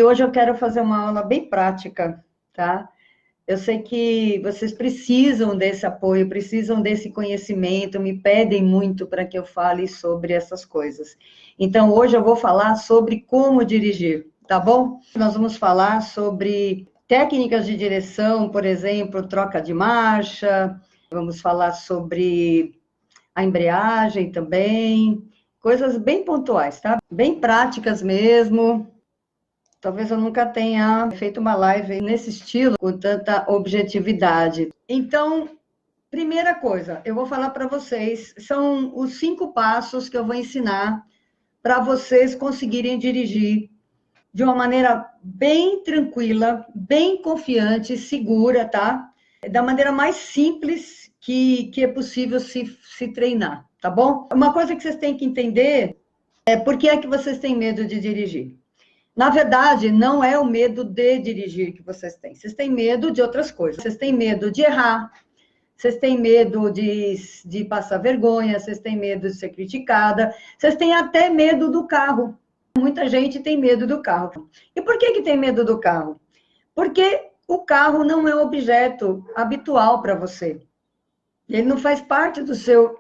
Hoje eu quero fazer uma aula bem prática, tá? Eu sei que vocês precisam desse apoio, precisam desse conhecimento, me pedem muito para que eu fale sobre essas coisas. Então, hoje eu vou falar sobre como dirigir, tá bom? Nós vamos falar sobre técnicas de direção, por exemplo, troca de marcha, vamos falar sobre a embreagem também, coisas bem pontuais, tá? Bem práticas mesmo. Talvez eu nunca tenha feito uma live nesse estilo, com tanta objetividade. Então, primeira coisa, eu vou falar para vocês, são os 5 passos que eu vou ensinar para vocês conseguirem dirigir de uma maneira bem tranquila, bem confiante, segura, tá? Da maneira mais simples que é possível se treinar, tá bom? Uma coisa que vocês têm que entender é por que é que vocês têm medo de dirigir. Na verdade, não é o medo de dirigir que vocês têm. Vocês têm medo de outras coisas. Vocês têm medo de errar, vocês têm medo de passar vergonha, vocês têm medo de ser criticada, vocês têm até medo do carro. Muita gente tem medo do carro. E por que tem medo do carro? Porque o carro não é um objeto habitual para você. Ele não faz parte do seu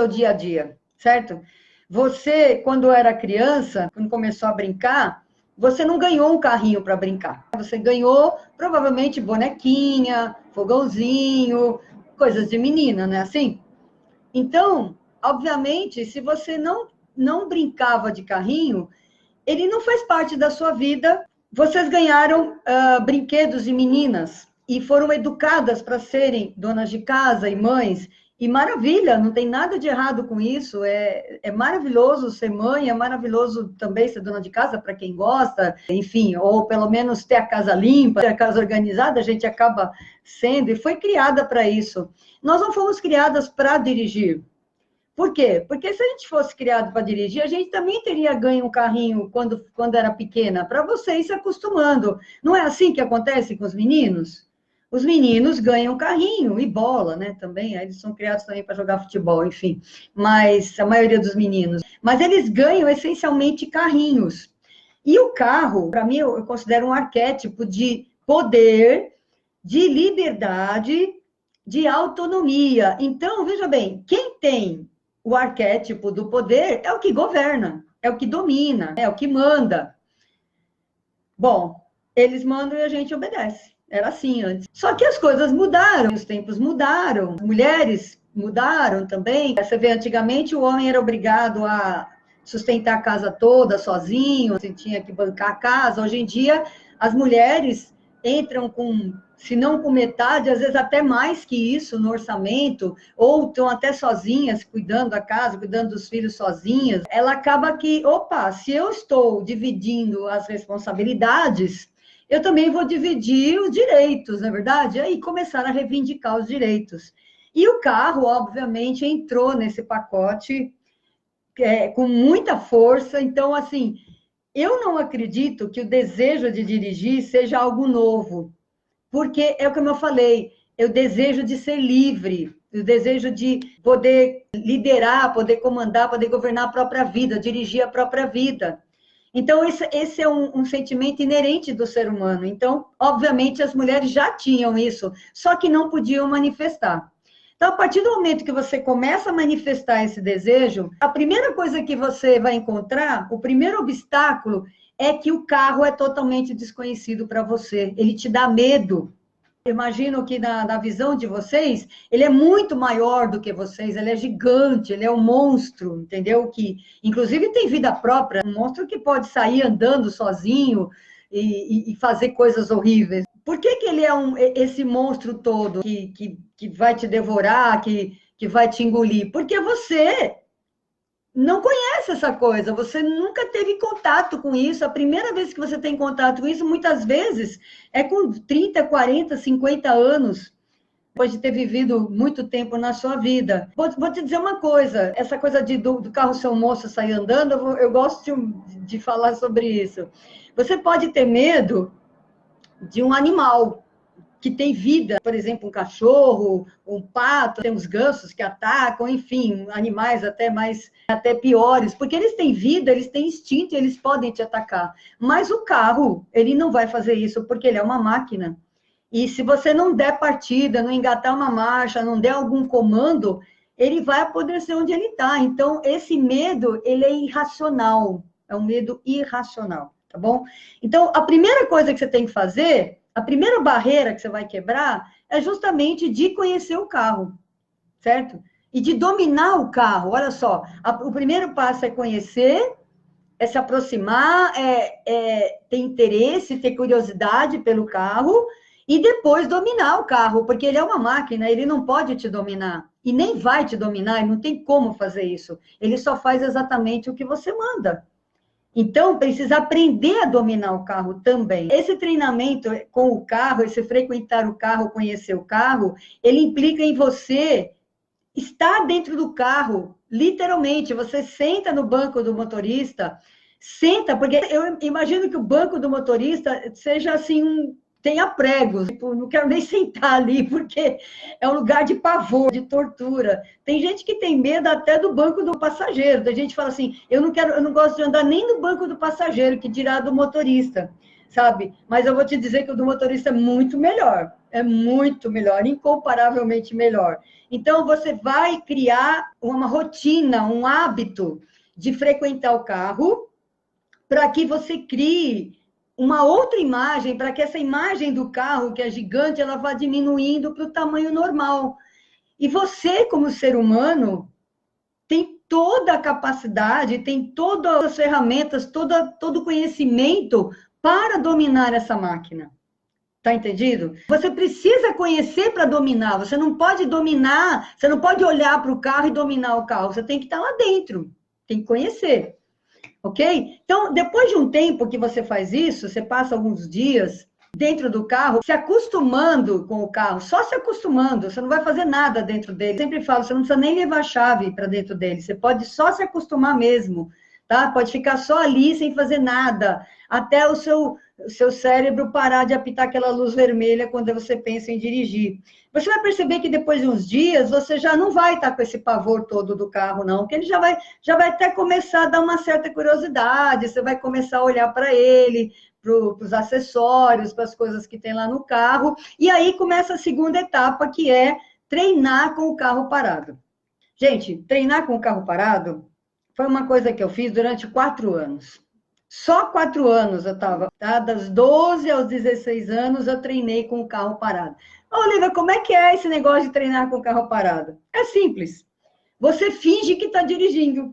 dia a dia, certo? Você, quando era criança, quando começou a brincar, você não ganhou um carrinho para brincar. Você ganhou, provavelmente, bonequinha, fogãozinho, coisas de menina, não é assim? Então, obviamente, se você não brincava de carrinho, ele não faz parte da sua vida. Vocês ganharam brinquedos de meninas e foram educadas para serem donas de casa e mães. E maravilha, não tem nada de errado com isso, é maravilhoso ser mãe, é maravilhoso também ser dona de casa, para quem gosta, enfim, ou pelo menos ter a casa limpa, ter a casa organizada, a gente acaba sendo, e foi criada para isso. Nós não fomos criadas para dirigir. Por quê? Porque se a gente fosse criado para dirigir, a gente também teria ganho um carrinho quando era pequena, para você ir se acostumando. Não é assim que acontece com os meninos? Os meninos ganham carrinho e bola, né? Também, aí eles são criados também para jogar futebol, enfim. Mas a maioria dos meninos. Mas eles ganham essencialmente carrinhos. E o carro, para mim, eu considero um arquétipo de poder, de liberdade, de autonomia. Então, veja bem, quem tem o arquétipo do poder é o que governa, é o que domina, é o que manda. Bom, eles mandam e a gente obedece. Era assim antes. Só que as coisas mudaram, os tempos mudaram, as mulheres mudaram também. Você vê, antigamente o homem era obrigado a sustentar a casa toda sozinho, você tinha que bancar a casa. Hoje em dia, as mulheres entram com, se não com metade, às vezes até mais que isso no orçamento, ou estão até sozinhas, cuidando da casa, cuidando dos filhos sozinhas. Ela acaba que, opa, se eu estou dividindo as responsabilidades, eu também vou dividir os direitos, não é verdade? Aí começaram a reivindicar os direitos. E o carro, obviamente, entrou nesse pacote com muita força. Então, assim, eu não acredito que o desejo de dirigir seja algo novo, porque é como eu falei, eu desejo de ser livre, o desejo de poder liderar, poder comandar, poder governar a própria vida, dirigir a própria vida. Então, esse é um sentimento inerente do ser humano. Então, obviamente, as mulheres já tinham isso, só que não podiam manifestar. Então, a partir do momento que você começa a manifestar esse desejo, a primeira coisa que você vai encontrar, o primeiro obstáculo, é que o carro é totalmente desconhecido para você. Ele te dá medo. Eu imagino que na visão de vocês, ele é muito maior do que vocês, ele é gigante, ele é um monstro, entendeu? Que, inclusive, tem vida própria, um monstro que pode sair andando sozinho e fazer coisas horríveis. Por que ele é esse monstro todo que vai te devorar, que vai te engolir? Porque você não conhece essa coisa, você nunca teve contato com isso. A primeira vez que você tem contato com isso, muitas vezes, é com 30, 40, 50 anos, depois de ter vivido muito tempo na sua vida. Vou te dizer uma coisa, essa coisa do carro ser um moço sair andando, eu gosto de falar sobre isso. Você pode ter medo de um animal, que tem vida, por exemplo, um cachorro, um pato, tem os gansos que atacam, enfim, animais até piores, porque eles têm vida, eles têm instinto, eles podem te atacar. Mas o carro, ele não vai fazer isso, porque ele é uma máquina. E se você não der partida, não engatar uma marcha, não der algum comando, ele vai apodrecer onde ele está. Então, esse medo, ele é irracional. É um medo irracional, tá bom? Então, a primeira coisa que você tem que fazer, a primeira barreira que você vai quebrar, é justamente de conhecer o carro, certo? E de dominar o carro. Olha só, o primeiro passo é conhecer, é se aproximar, ter interesse, ter curiosidade pelo carro, e depois dominar o carro, porque ele é uma máquina, ele não pode te dominar, e nem vai te dominar, e não tem como fazer isso. Ele só faz exatamente o que você manda. Então, precisa aprender a dominar o carro também. Esse treinamento com o carro, esse frequentar o carro, conhecer o carro, ele implica em você estar dentro do carro, literalmente. Você senta no banco do motorista, senta, porque eu imagino que o banco do motorista seja assim, tenha pregos. Tipo, não quero nem sentar ali, porque é um lugar de pavor, de tortura. Tem gente que tem medo até do banco do passageiro. Tem gente que fala assim, eu não gosto de andar nem no banco do passageiro, que dirá do motorista, sabe? Mas eu vou te dizer que o do motorista é muito melhor, incomparavelmente melhor. Então, você vai criar uma rotina, um hábito de frequentar o carro, para que você crie uma outra imagem, para que essa imagem do carro, que é gigante, ela vá diminuindo para o tamanho normal. E você, como ser humano, tem toda a capacidade, tem todas as ferramentas, todo o conhecimento para dominar essa máquina. Tá entendido? Você precisa conhecer para dominar. Você não pode dominar, você não pode olhar para o carro e dominar o carro. Você tem que estar lá dentro, tem que conhecer. Ok? Então, depois de um tempo que você faz isso, você passa alguns dias dentro do carro, se acostumando com o carro, só se acostumando, você não vai fazer nada dentro dele. Eu sempre falo, você não precisa nem levar a chave para dentro dele, você pode só se acostumar mesmo, tá? Pode ficar só ali sem fazer nada, até o seu cérebro parar de apitar aquela luz vermelha quando você pensa em dirigir. Você vai perceber que depois de uns dias, você já não vai estar com esse pavor todo do carro, não, porque ele já vai até começar a dar uma certa curiosidade, você vai começar a olhar para ele, para os acessórios, para as coisas que tem lá no carro, e aí começa a segunda etapa, que é treinar com o carro parado. Gente, treinar com o carro parado foi uma coisa que eu fiz durante 4 anos. Só 4 anos eu estava, tá? Das 12 aos 16 anos eu treinei com o carro parado. Olivia, como é que é esse negócio de treinar com o carro parado? É simples. Você finge que está dirigindo.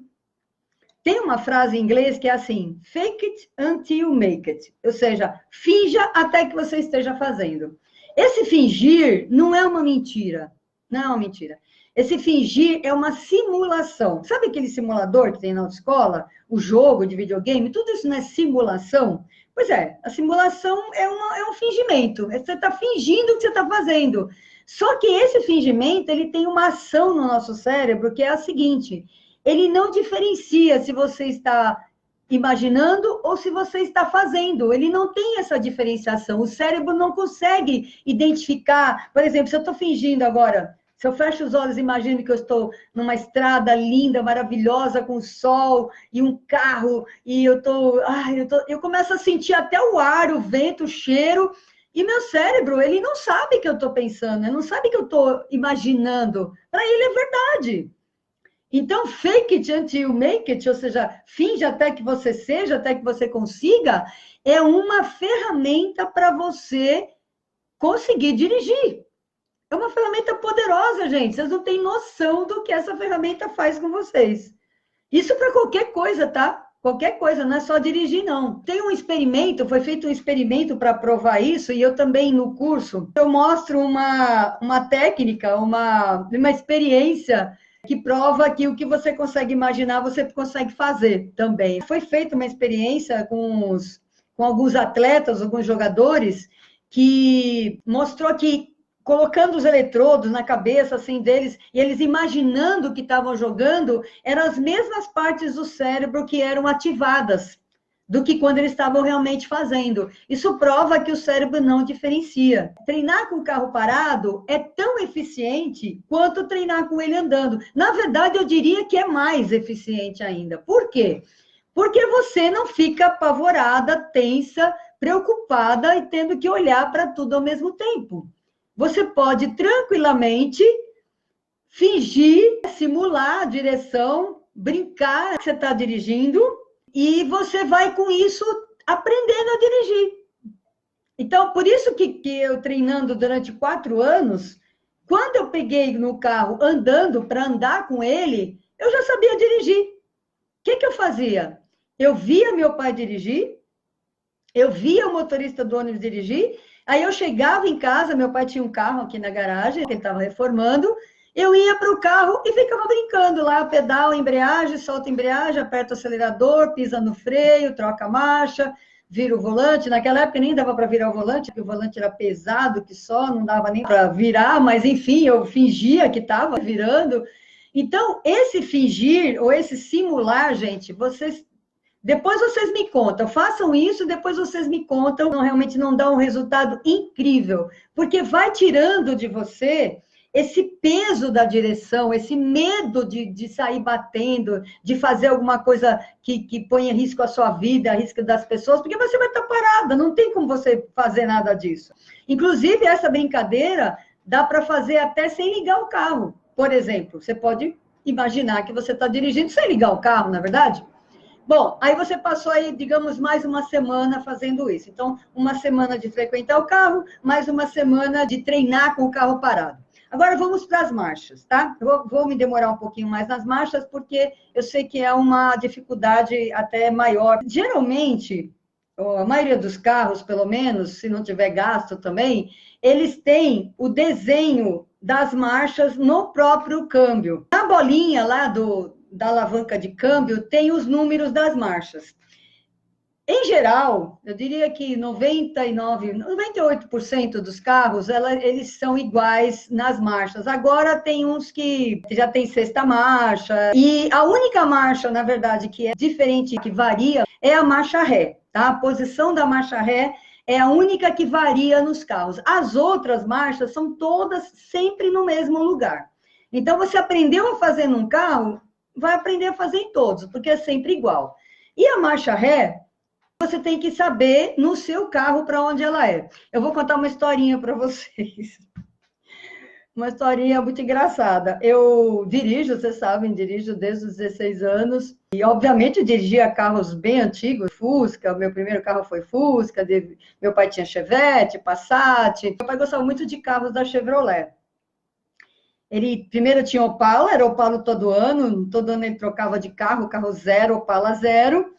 Tem uma frase em inglês que é assim, fake it until you make it. Ou seja, finja até que você esteja fazendo. Esse fingir não é uma mentira. Não é uma mentira. Esse fingir é uma simulação. Sabe aquele simulador que tem na autoescola? O jogo de videogame? Tudo isso não é simulação? Pois é, a simulação é um fingimento. Você está fingindo o que você está fazendo. Só que esse fingimento, ele tem uma ação no nosso cérebro, que é a seguinte: ele não diferencia se você está imaginando ou se você está fazendo. Ele não tem essa diferenciação. O cérebro não consegue identificar. Por exemplo, se eu estou fingindo agora, se eu fecho os olhos e imagino que eu estou numa estrada linda, maravilhosa, com sol e um carro, e eu começo a sentir até o ar, o vento, o cheiro, e meu cérebro, ele não sabe que eu estou pensando, ele não sabe que eu estou imaginando. Para ele é verdade. Então, fake it until you make it, ou seja, finge até que você seja, até que você consiga, é uma ferramenta para você conseguir dirigir. É uma ferramenta poderosa, gente. Vocês não têm noção do que essa ferramenta faz com vocês. Isso para qualquer coisa, tá? Qualquer coisa, não é só dirigir, não. Tem um experimento, foi feito um experimento para provar isso, e eu também, no curso, eu mostro uma técnica, uma experiência que prova que o que você consegue imaginar, você consegue fazer também. Foi feita uma experiência com alguns atletas, alguns jogadores, que mostrou que, colocando os eletrodos na cabeça assim deles, e eles imaginando que estavam jogando, eram as mesmas partes do cérebro que eram ativadas do que quando eles estavam realmente fazendo. Isso prova que o cérebro não diferencia. Treinar com o carro parado é tão eficiente quanto treinar com ele andando. Na verdade, eu diria que é mais eficiente ainda. Por quê? Porque você não fica apavorada, tensa, preocupada e tendo que olhar para tudo ao mesmo tempo. Você pode tranquilamente fingir, simular a direção, brincar que você está dirigindo, e você vai, com isso, aprendendo a dirigir. Então, por isso que eu treinando durante 4 anos, quando eu peguei no carro andando para andar com ele, eu já sabia dirigir. O que eu fazia? Eu via meu pai dirigir, eu via o motorista do ônibus dirigir, aí eu chegava em casa, meu pai tinha um carro aqui na garagem, que ele estava reformando, eu ia para o carro e ficava brincando lá, pedal, embreagem, solta a embreagem, aperta o acelerador, pisa no freio, troca a marcha, vira o volante. Naquela época nem dava para virar o volante, porque o volante era pesado que só, não dava nem para virar, mas enfim, eu fingia que estava virando. Então, esse fingir ou esse simular, gente, depois vocês me contam, façam isso, depois vocês me contam, realmente não dá um resultado incrível, porque vai tirando de você esse peso da direção, esse medo de sair batendo, de fazer alguma coisa que ponha em risco a sua vida, a risco das pessoas, porque você vai estar parada, não tem como você fazer nada disso. Inclusive, essa brincadeira dá para fazer até sem ligar o carro. Por exemplo, você pode imaginar que você está dirigindo sem ligar o carro, não é verdade? Bom, aí você passou aí, digamos, mais uma semana fazendo isso. Então, uma semana de frequentar o carro, mais uma semana de treinar com o carro parado. Agora vamos para as marchas, tá? Eu vou me demorar um pouquinho mais nas marchas, porque eu sei que é uma dificuldade até maior. Geralmente, a maioria dos carros, pelo menos, se não tiver gasto também, eles têm o desenho das marchas no próprio câmbio. Na bolinha lá da alavanca de câmbio, tem os números das marchas. Em geral, eu diria que 98% dos carros, eles são iguais nas marchas. Agora, tem uns que já tem sexta marcha, e a única marcha, na verdade, que é diferente, que varia, é a marcha ré, tá? A posição da marcha ré é a única que varia nos carros. As outras marchas são todas sempre no mesmo lugar. Então, você aprendeu a fazer num carro, vai aprender a fazer em todos, porque é sempre igual. E a marcha ré, você tem que saber no seu carro para onde ela é. Eu vou contar uma historinha para vocês. Uma historinha muito engraçada. Eu dirijo, vocês sabem, dirijo desde os 16 anos. E, obviamente, dirigia carros bem antigos, Fusca. Meu primeiro carro foi Fusca. Meu pai tinha Chevette, Passat. Meu pai gostava muito de carros da Chevrolet. Ele primeiro tinha Opala, era Opala todo ano ele trocava de carro zero, Opala zero.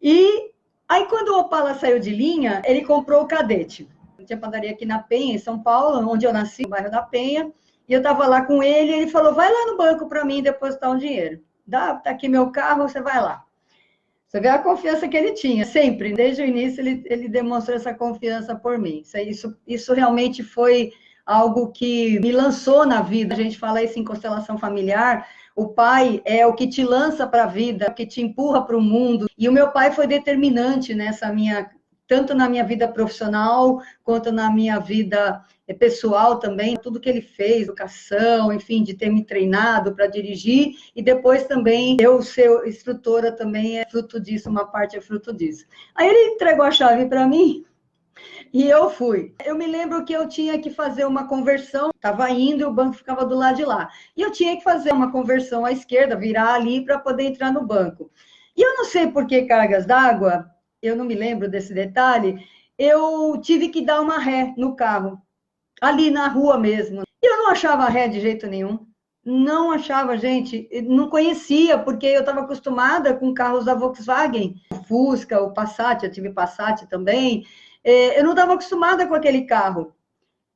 E aí, quando o Opala saiu de linha, ele comprou o Cadete. Tinha padaria aqui na Penha, em São Paulo, onde eu nasci, no bairro da Penha, e eu estava lá com ele, e ele falou, vai lá no banco para mim depositar um dinheiro. Tá aqui meu carro, você vai lá. Você vê a confiança que ele tinha, sempre, desde o início ele demonstrou essa confiança por mim. Isso realmente foi algo que me lançou na vida. A gente fala isso em constelação familiar, o pai é o que te lança para a vida, o que te empurra para o mundo. E o meu pai foi determinante tanto na minha vida profissional, quanto na minha vida pessoal também. Tudo que ele fez, educação, enfim, de ter me treinado para dirigir. E depois também, eu ser instrutora também é fruto disso, uma parte é fruto disso. Aí ele entregou a chave para mim, e eu fui. Eu me lembro que eu tinha que fazer uma conversão, estava indo e o banco ficava do lado de lá. E eu tinha que fazer uma conversão à esquerda, virar ali para poder entrar no banco. E eu não sei por que cargas d'água, eu não me lembro desse detalhe, eu tive que dar uma ré no carro, ali na rua mesmo. E eu não achava ré de jeito nenhum. Não achava, gente, não conhecia, porque eu estava acostumada com carros da Volkswagen, o Fusca, o Passat, eu tive Passat também. Eu não estava acostumada com aquele carro.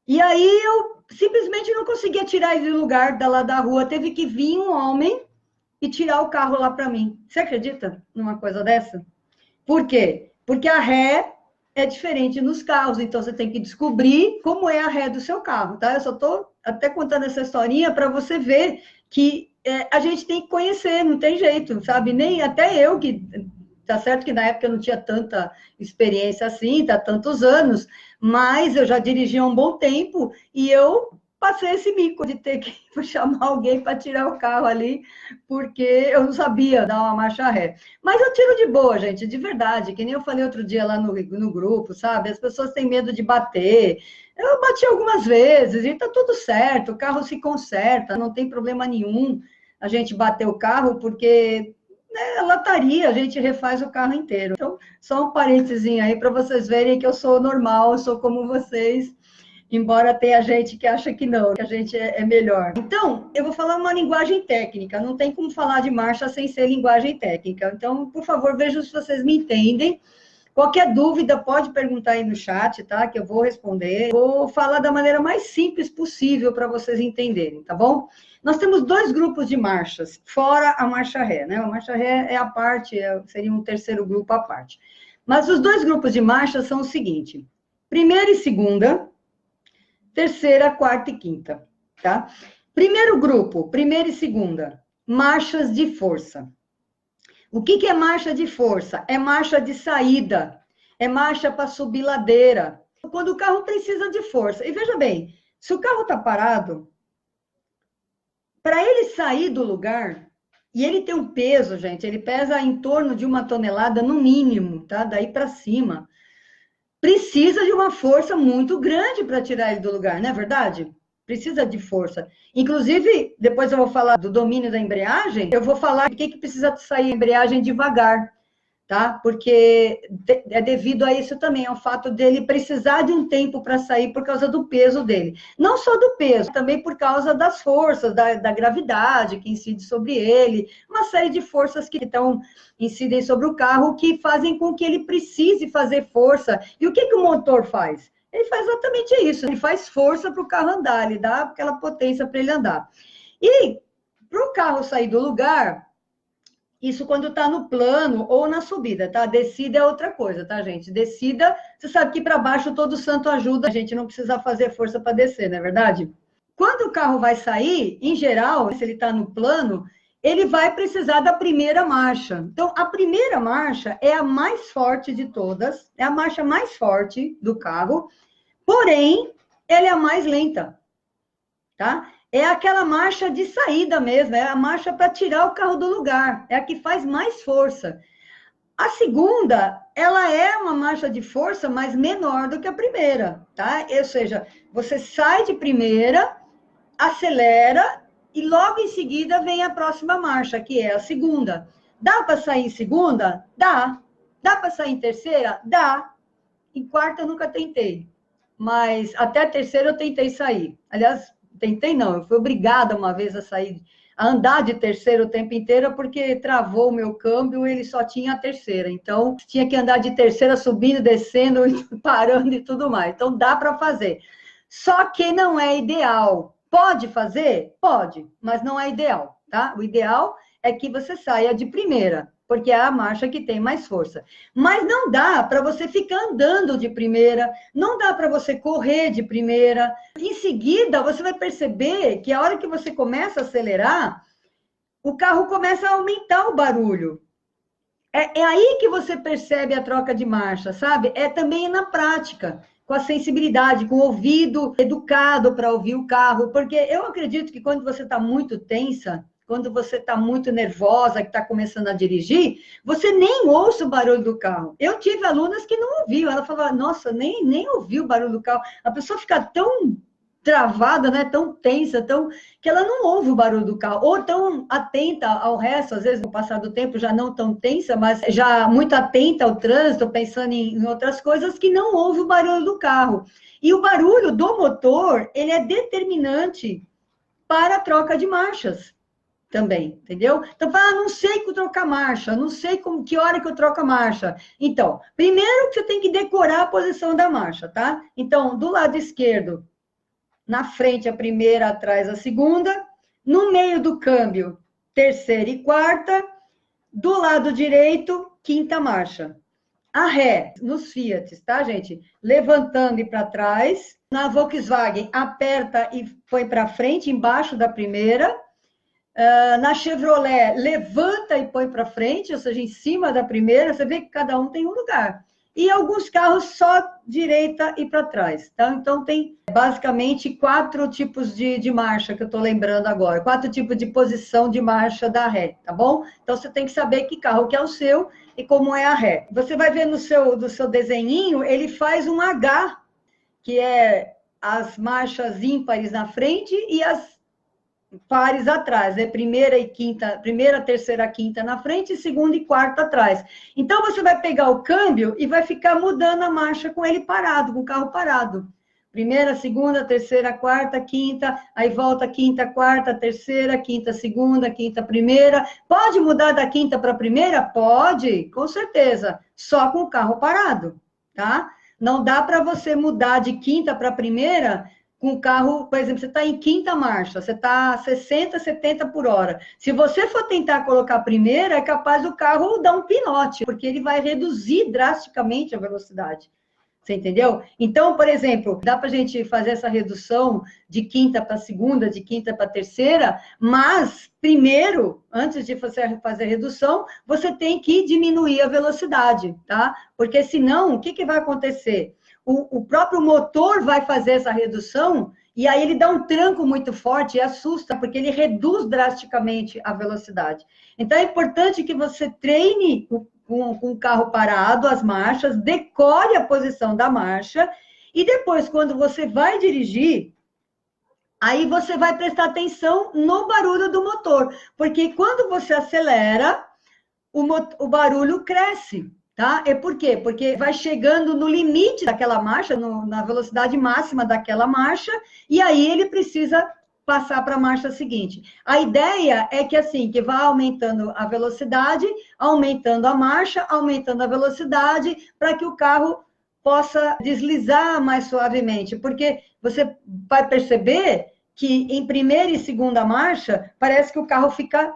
E aí eu simplesmente não conseguia tirar ele do lugar lá da rua. Teve que vir um homem e tirar o carro lá para mim. Você acredita numa coisa dessa? Por quê? Porque a ré é diferente nos carros, então você tem que descobrir como é a ré do seu carro, tá? Eu só estou até contando essa historinha para você ver que a gente tem que conhecer, não tem jeito, sabe? Nem até eu que Tá certo que na época eu não tinha tanta experiência assim, tá tantos anos, mas eu já dirigi há um bom tempo e eu passei esse mico de ter que chamar alguém para tirar o carro ali, porque eu não sabia dar uma marcha ré. Mas eu tiro de boa, gente, de verdade, que nem eu falei outro dia lá no grupo, sabe? As pessoas têm medo de bater. Eu bati algumas vezes e tá tudo certo, o carro se conserta, não tem problema nenhum a gente bater o carro, porque lataria, a gente refaz o carro inteiro. Então, só um parênteses aí para vocês verem que eu sou normal, eu sou como vocês, embora tenha gente que acha que não, que a gente é melhor. Então, eu vou falar uma linguagem técnica, não tem como falar de marcha sem ser linguagem técnica. Então, por favor, vejam se vocês me entendem. Qualquer dúvida, pode perguntar aí no chat, tá? Que eu vou responder. Vou falar da maneira mais simples possível para vocês entenderem, tá bom? Nós temos 2 grupos de marchas, fora a marcha ré, né? A marcha ré é a parte, seria um terceiro grupo à parte. Mas os 2 grupos de marchas são o seguinte: primeira e segunda, terceira, quarta e quinta, tá? Primeiro grupo, primeira e segunda, marchas de força. O que é marcha de força? É marcha de saída, é marcha para subir ladeira. Quando o carro precisa de força. E veja bem, se o carro está parado, para ele sair do lugar, e ele tem um peso, gente, ele pesa em torno de 1 tonelada no mínimo, tá? Daí para cima. Precisa de uma força muito grande para tirar ele do lugar, não é verdade? Precisa de força. Inclusive, depois eu vou falar do domínio da embreagem, eu vou falar de que precisa sair a embreagem devagar, tá? Porque é devido a isso também, ao fato dele precisar de um tempo para sair por causa do peso dele. Não só do peso, também por causa das forças, da gravidade que incide sobre ele, uma série de forças que incidem sobre o carro que fazem com que ele precise fazer força. E o que o motor faz? Ele faz exatamente isso, ele faz força para o carro andar, ele dá aquela potência para ele andar. E para o carro sair do lugar, isso quando está no plano ou na subida, tá? Descida é outra coisa, tá, gente? Descida, você sabe que para baixo todo santo ajuda, a gente não precisa fazer força para descer, não é verdade? Quando o carro vai sair, em geral, se ele está no plano, ele vai precisar da primeira marcha. Então, a primeira marcha é a mais forte de todas, é a marcha mais forte do carro, porém, ela é a mais lenta, tá? É aquela marcha de saída mesmo, é a marcha para tirar o carro do lugar, é a que faz mais força. A segunda, ela é uma marcha de força, mas menor do que a primeira, tá? Ou seja, você sai de primeira, acelera e logo em seguida vem a próxima marcha, que é a segunda. Dá para sair em segunda? Dá. Dá para sair em terceira? Dá. Em quarta eu nunca tentei, mas até a terceira eu tentei sair. Aliás, tentei não, eu fui obrigada uma vez a sair, a andar de terceira o tempo inteiro, porque travou o meu câmbio, ele só tinha a terceira. Então, tinha que andar de terceira, subindo, descendo, parando e tudo mais. Então, dá para fazer. Só que não é ideal. Pode fazer? Pode, mas não é ideal, tá? O ideal é que você saia de primeira, porque é a marcha que tem mais força. Mas não dá para você ficar andando de primeira, não dá para você correr de primeira. Em seguida, você vai perceber que a hora que você começa a acelerar, o carro começa a aumentar o barulho. É aí que você percebe a troca de marcha, sabe? É também na prática, com a sensibilidade, com o ouvido educado para ouvir o carro, porque eu acredito que quando você está muito tensa, quando você está muito nervosa, que está começando a dirigir, você nem ouve o barulho do carro. Eu tive alunas que não ouviam, ela falava, nossa, nem ouvi o barulho do carro. A pessoa fica tão travada, né, tão tensa, que ela não ouve o barulho do carro, ou tão atenta ao resto, às vezes no passar do tempo já não tão tensa, mas já muito atenta ao trânsito, pensando em outras coisas, que não ouve o barulho do carro. E o barulho do motor, ele é determinante para a troca de marchas também, entendeu? Então, não sei trocar marcha, não sei que hora que eu troco a marcha. Então, primeiro que você tem que decorar a posição da marcha, tá? Então, do lado esquerdo, na frente a primeira, atrás a segunda, no meio do câmbio, terceira e quarta, do lado direito, quinta marcha. A ré, nos Fiat, tá, gente? Levantando e para trás. Na Volkswagen, aperta e põe para frente, embaixo da primeira. Na Chevrolet, levanta e põe para frente, ou seja, em cima da primeira, você vê que cada um tem um lugar. E alguns carros só direita e para trás, tá? Então, tem basicamente 4 tipos de marcha, que eu estou lembrando agora. 4 tipos de posição de marcha da ré, tá bom? Então, você tem que saber que carro que é o seu e como é a ré. Você vai ver do seu desenhinho, ele faz um H, que é as marchas ímpares na frente e as pares atrás, né? Primeira, terceira, quinta na frente e segunda e quarta atrás. Então, você vai pegar o câmbio e vai ficar mudando a marcha com ele parado, com o carro parado. Primeira, segunda, terceira, quarta, quinta, aí volta quinta, quarta, terceira, quinta, segunda, quinta, primeira. Pode mudar da quinta para a primeira? Pode, com certeza, só com o carro parado, tá? Não dá para você mudar de quinta para primeira com o carro, por exemplo, você está em quinta marcha, você está a 60, 70 por hora. Se você for tentar colocar a primeira, é capaz do carro dar um pinote, porque ele vai reduzir drasticamente a velocidade. Você entendeu? Então, por exemplo, dá para a gente fazer essa redução de quinta para segunda, de quinta para terceira, mas primeiro, antes de fazer a redução, você tem que diminuir a velocidade, tá? Porque senão, o que vai acontecer? O próprio motor vai fazer essa redução e aí ele dá um tranco muito forte e assusta, porque ele reduz drasticamente a velocidade. Então, é importante que você treine com o carro parado, as marchas, decore a posição da marcha, e depois, quando você vai dirigir, aí você vai prestar atenção no barulho do motor, porque quando você acelera, o barulho cresce, tá? É por quê? Porque vai chegando no limite daquela marcha, na velocidade máxima daquela marcha, e aí ele precisa passar para a marcha seguinte. A ideia é que assim, que vá aumentando a velocidade, aumentando a marcha, aumentando a velocidade, para que o carro possa deslizar mais suavemente, porque você vai perceber que em primeira e segunda marcha, parece que o carro fica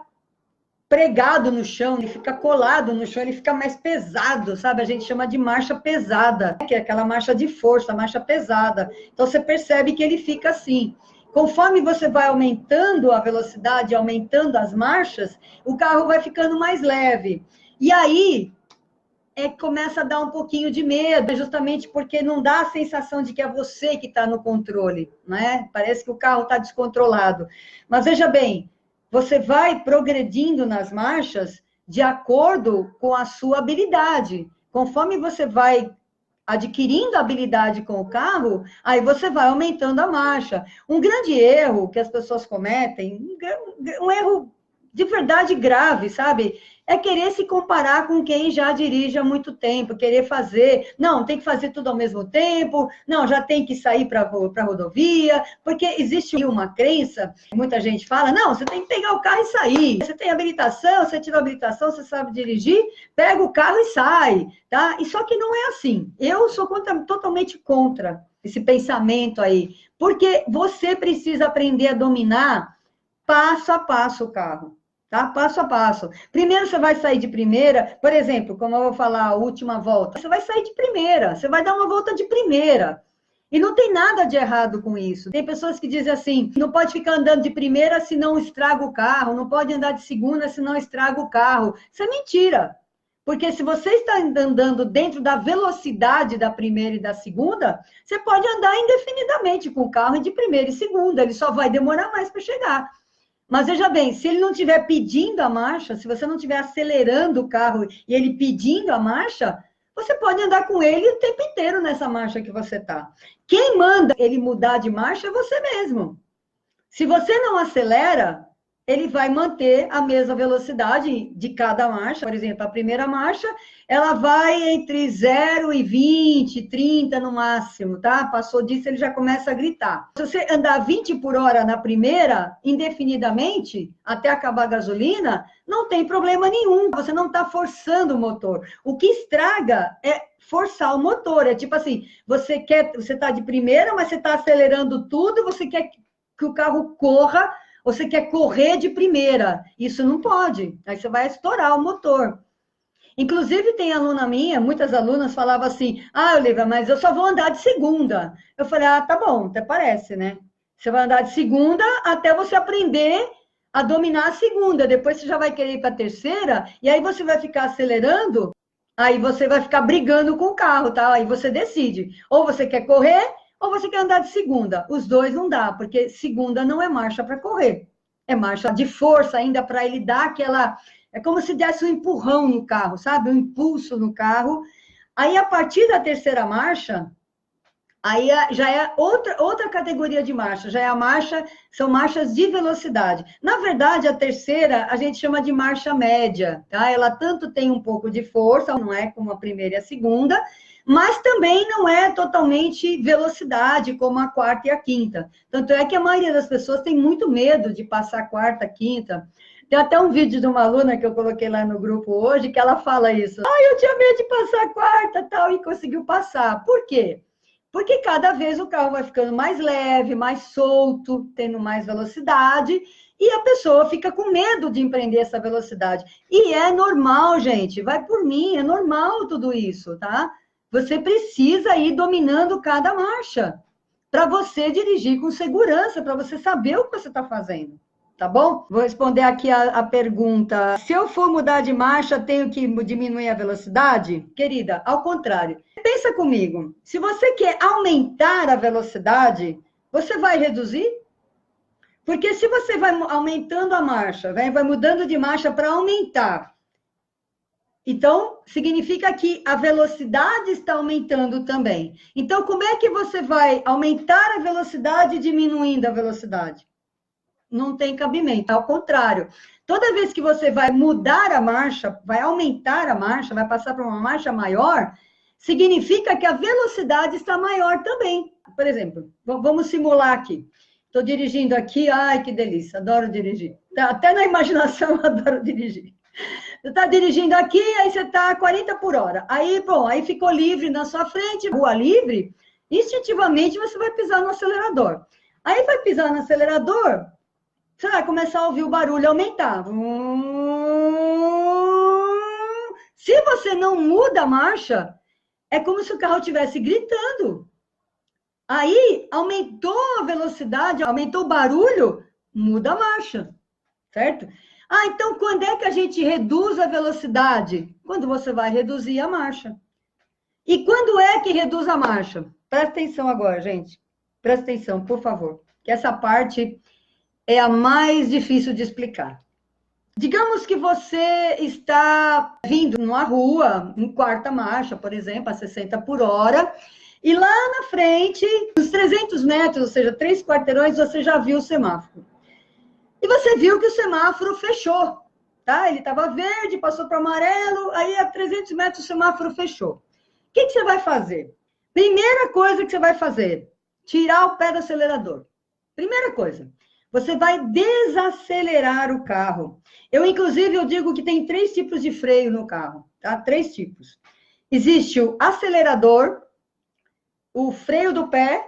pregado no chão, ele fica colado no chão, ele fica mais pesado, sabe? A gente chama de marcha pesada, que é aquela marcha de força, marcha pesada. Então, você percebe que ele fica assim. Conforme você vai aumentando a velocidade, aumentando as marchas, o carro vai ficando mais leve. E aí, começa a dar um pouquinho de medo, justamente porque não dá a sensação de que é você que está no controle, né? Parece que o carro está descontrolado. Mas veja bem, você vai progredindo nas marchas de acordo com a sua habilidade. Conforme você vai adquirindo habilidade com o carro, aí você vai aumentando a marcha. Um grande erro que as pessoas cometem, um erro de verdade grave, sabe? É querer se comparar com quem já dirige há muito tempo, querer fazer, não, tem que fazer tudo ao mesmo tempo, não, já tem que sair para a rodovia, porque existe uma crença, muita gente fala, não, você tem que pegar o carro e sair, você tem habilitação, você tirou habilitação, você sabe dirigir, pega o carro e sai, tá? E só que não é assim, eu sou totalmente contra esse pensamento aí, porque você precisa aprender a dominar passo a passo o carro. Tá? Passo a passo. Primeiro você vai sair de primeira, por exemplo, como eu vou falar a última volta, você vai sair de primeira, você vai dar uma volta de primeira. E não tem nada de errado com isso. Tem pessoas que dizem assim, não pode ficar andando de primeira se não estraga o carro, não pode andar de segunda se não estraga o carro. Isso é mentira. Porque se você está andando dentro da velocidade da primeira e da segunda, você pode andar indefinidamente com o carro de primeira e segunda, ele só vai demorar mais para chegar. Mas veja bem, se ele não estiver pedindo a marcha, se você não estiver acelerando o carro e ele pedindo a marcha, você pode andar com ele o tempo inteiro nessa marcha que você está. Quem manda ele mudar de marcha é você mesmo. Se você não acelera, ele vai manter a mesma velocidade de cada marcha. Por exemplo, a primeira marcha, ela vai entre 0 e 20, 30 no máximo, tá? Passou disso, ele já começa a gritar. Se você andar 20 por hora na primeira, indefinidamente, até acabar a gasolina, não tem problema nenhum. Você não está forçando o motor. O que estraga é forçar o motor. É tipo assim, você está de primeira, mas você está acelerando tudo, você quer que o carro corra, você quer correr de primeira. Isso não pode. Aí você vai estourar o motor. Inclusive, tem aluna minha, muitas alunas falavam assim, Olivia, mas eu só vou andar de segunda. Eu falei, tá bom, até parece, né? Você vai andar de segunda até você aprender a dominar a segunda, depois você já vai querer ir para a terceira, e aí você vai ficar acelerando, aí você vai ficar brigando com o carro, tá? Aí você decide, ou você quer correr, ou você quer andar de segunda. Os dois não dá, porque segunda não é marcha para correr, é marcha de força ainda para ele dar aquela... É como se desse um empurrão no carro, sabe? Um impulso no carro. Aí, a partir da terceira marcha, aí já é outra categoria de marcha, já é a marcha, são marchas de velocidade. Na verdade, a terceira a gente chama de marcha média, tá? Ela tanto tem um pouco de força, não é como a primeira e a segunda, mas também não é totalmente velocidade, como a quarta e a quinta. Tanto é que a maioria das pessoas tem muito medo de passar a quarta, quinta. Tem até um vídeo de uma aluna que eu coloquei lá no grupo hoje, que ela fala isso. Ah, eu tinha medo de passar a quarta, tal, e conseguiu passar. Por quê? Porque cada vez o carro vai ficando mais leve, mais solto, tendo mais velocidade, e a pessoa fica com medo de empreender essa velocidade. E é normal, gente, vai por mim, é normal tudo isso, tá? Você precisa ir dominando cada marcha para você dirigir com segurança, para você saber o que você está fazendo. Tá bom? Vou responder aqui a pergunta. Se eu for mudar de marcha, tenho que diminuir a velocidade? Querida, ao contrário. Pensa comigo. Se você quer aumentar a velocidade, você vai reduzir? Porque se você vai aumentando a marcha, vai mudando de marcha para aumentar, então significa que a velocidade está aumentando também. Então, como é que você vai aumentar a velocidade diminuindo a velocidade? Não tem cabimento, ao contrário. Toda vez que você vai mudar a marcha, vai aumentar a marcha, vai passar para uma marcha maior, significa que a velocidade está maior também. Por exemplo, vamos simular aqui. Estou dirigindo aqui, ai, que delícia, adoro dirigir. Até na imaginação eu adoro dirigir. Você está dirigindo aqui, aí você está a 40 por hora. Aí, bom, aí ficou livre na sua frente, rua livre, instintivamente você vai pisar no acelerador. Aí vai pisar no acelerador, você vai começar a ouvir o barulho aumentar. Se você não muda a marcha, é como se o carro estivesse gritando. Aí, aumentou a velocidade, aumentou o barulho, muda a marcha, certo? Ah, então quando é que a gente reduz a velocidade? Quando você vai reduzir a marcha. E quando é que reduz a marcha? Presta atenção agora, gente. Presta atenção, por favor. Que essa parte é a mais difícil de explicar. Digamos que você está vindo numa rua, em quarta marcha, por exemplo, a 60 por hora, e lá na frente, uns 300 metros, ou seja, 3 quarteirões, você já viu o semáforo. E você viu que o semáforo fechou, tá? Ele estava verde, passou para amarelo, aí a 300 metros o semáforo fechou. O que você vai fazer? Primeira coisa que você vai fazer, tirar o pé do acelerador. Primeira coisa. Você vai desacelerar o carro. Inclusive, eu digo que tem 3 tipos de freio no carro, tá? 3 tipos. Existe o acelerador, o freio do pé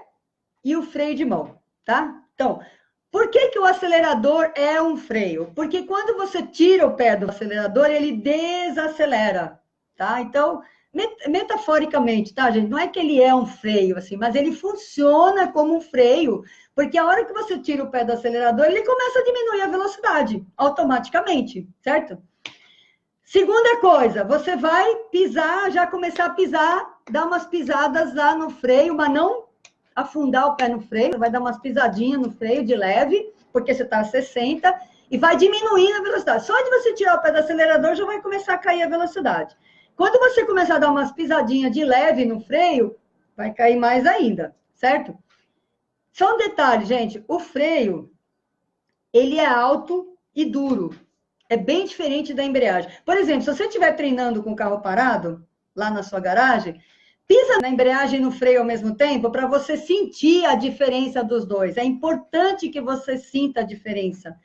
e o freio de mão, tá? Então, por que o acelerador é um freio? Porque quando você tira o pé do acelerador, ele desacelera, tá? Então, metaforicamente, tá, gente? Não é que ele é um freio, assim, mas ele funciona como um freio, porque a hora que você tira o pé do acelerador, ele começa a diminuir a velocidade, automaticamente, certo? Segunda coisa, você vai pisar, já começar a pisar, dar umas pisadas lá no freio, mas não afundar o pé no freio, vai dar umas pisadinhas no freio de leve, porque você está a 60, e vai diminuindo a velocidade. Só de você tirar o pé do acelerador, já vai começar a cair a velocidade. Quando você começar a dar umas pisadinhas de leve no freio, vai cair mais ainda, certo? Só um detalhe, gente, o freio, ele é alto e duro. É bem diferente da embreagem. Por exemplo, se você estiver treinando com o carro parado, lá na sua garagem, pisa na embreagem e no freio ao mesmo tempo para você sentir a diferença dos dois. É importante que você sinta a diferença.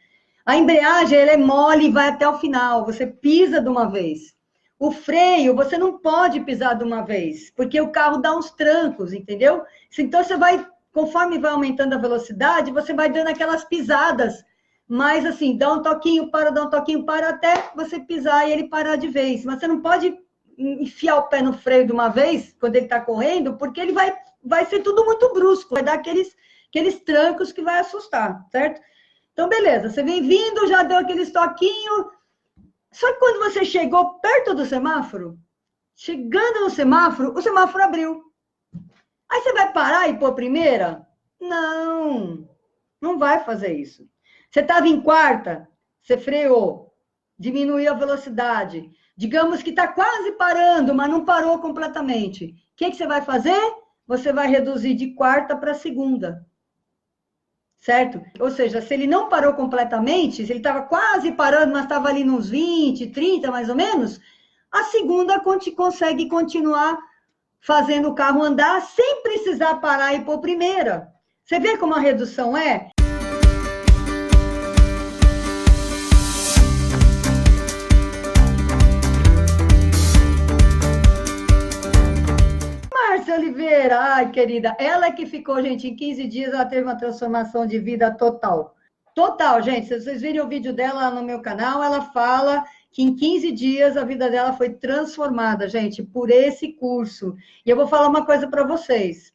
A embreagem, ela é mole e vai até o final. Você pisa de uma vez. O freio, você não pode pisar de uma vez, porque o carro dá uns trancos, entendeu? Então, você vai, conforme vai aumentando a velocidade, você vai dando aquelas pisadas. Mas, assim, dá um toquinho, para, até você pisar e ele parar de vez. Mas você não pode enfiar o pé no freio de uma vez, quando ele está correndo, porque ele vai ser tudo muito brusco, vai dar aqueles trancos que vai assustar, certo? Então, beleza, você vem vindo, já deu aquele estoquinho. Só que quando você chegou perto do semáforo, chegando no semáforo, o semáforo abriu. Aí você vai parar e pôr primeira? Não, não vai fazer isso. Você estava em quarta, você freou, diminuiu a velocidade. Digamos que está quase parando, mas não parou completamente. O que você vai fazer? Você vai reduzir de quarta para segunda. Certo? Ou seja, se ele não parou completamente, se ele estava quase parando, mas estava ali nos 20, 30 mais ou menos, a segunda consegue continuar fazendo o carro andar sem precisar parar e pôr primeira. Você vê como a redução é? Márcia Oliveira, ai, querida, ela que ficou, gente, em 15 dias ela teve uma transformação de vida total. Total, gente, se vocês virem o vídeo dela no meu canal, ela fala que em 15 dias a vida dela foi transformada, gente, por esse curso. E eu vou falar uma coisa para vocês,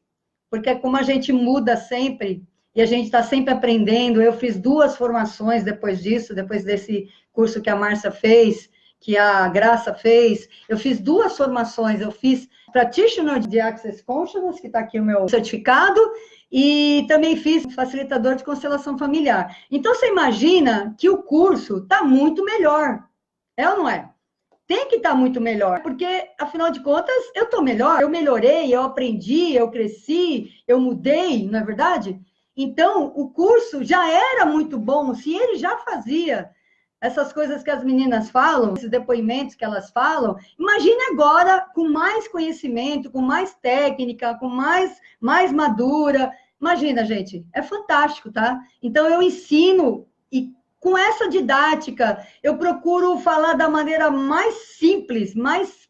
porque como a gente muda sempre, e a gente está sempre aprendendo, eu fiz 2 formações depois disso, depois desse curso que a Márcia fez, que a Graça fez, eu fiz 2 formações, eu fiz Practitioner de Access Consciousness, que está aqui o meu certificado, e também fiz facilitador de constelação familiar. Então, você imagina que o curso está muito melhor, é ou não é? Tem que estar muito melhor, porque, afinal de contas, eu estou melhor, eu melhorei, eu aprendi, eu cresci, eu mudei, não é verdade? Então, o curso já era muito bom, se ele já fazia essas coisas que as meninas falam, esses depoimentos que elas falam, imagine agora com mais conhecimento, com mais técnica, com mais madura. Imagina, gente, é fantástico, tá? Então, eu ensino e com essa didática, eu procuro falar da maneira mais simples, mais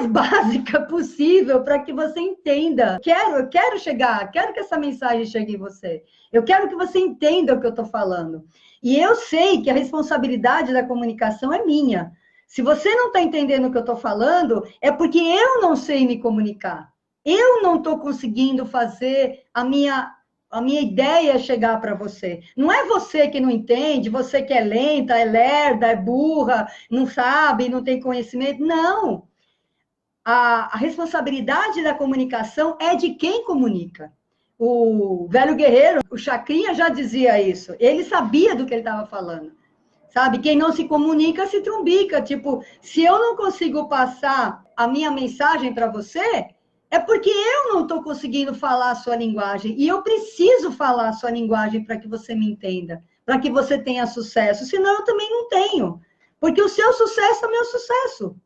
básica possível para que você entenda. Eu quero chegar, quero que essa mensagem chegue em você. Eu quero que você entenda o que eu estou falando. E eu sei que a responsabilidade da comunicação é minha. Se você não está entendendo o que eu estou falando, é porque eu não sei me comunicar. Eu não estou conseguindo fazer a minha ideia chegar para você. Não é você que não entende, você que é lenta, é lerda, é burra, não sabe, não tem conhecimento. Não. A responsabilidade da comunicação é de quem comunica. O velho guerreiro, o Chacrinha já dizia isso. Ele sabia do que ele estava falando. Sabe? Quem não se comunica se trumbica. Tipo, se eu não consigo passar a minha mensagem para você, é porque eu não estou conseguindo falar a sua linguagem. E eu preciso falar a sua linguagem para que você me entenda, para que você tenha sucesso. Senão eu também não tenho. Porque o seu sucesso é o meu sucesso.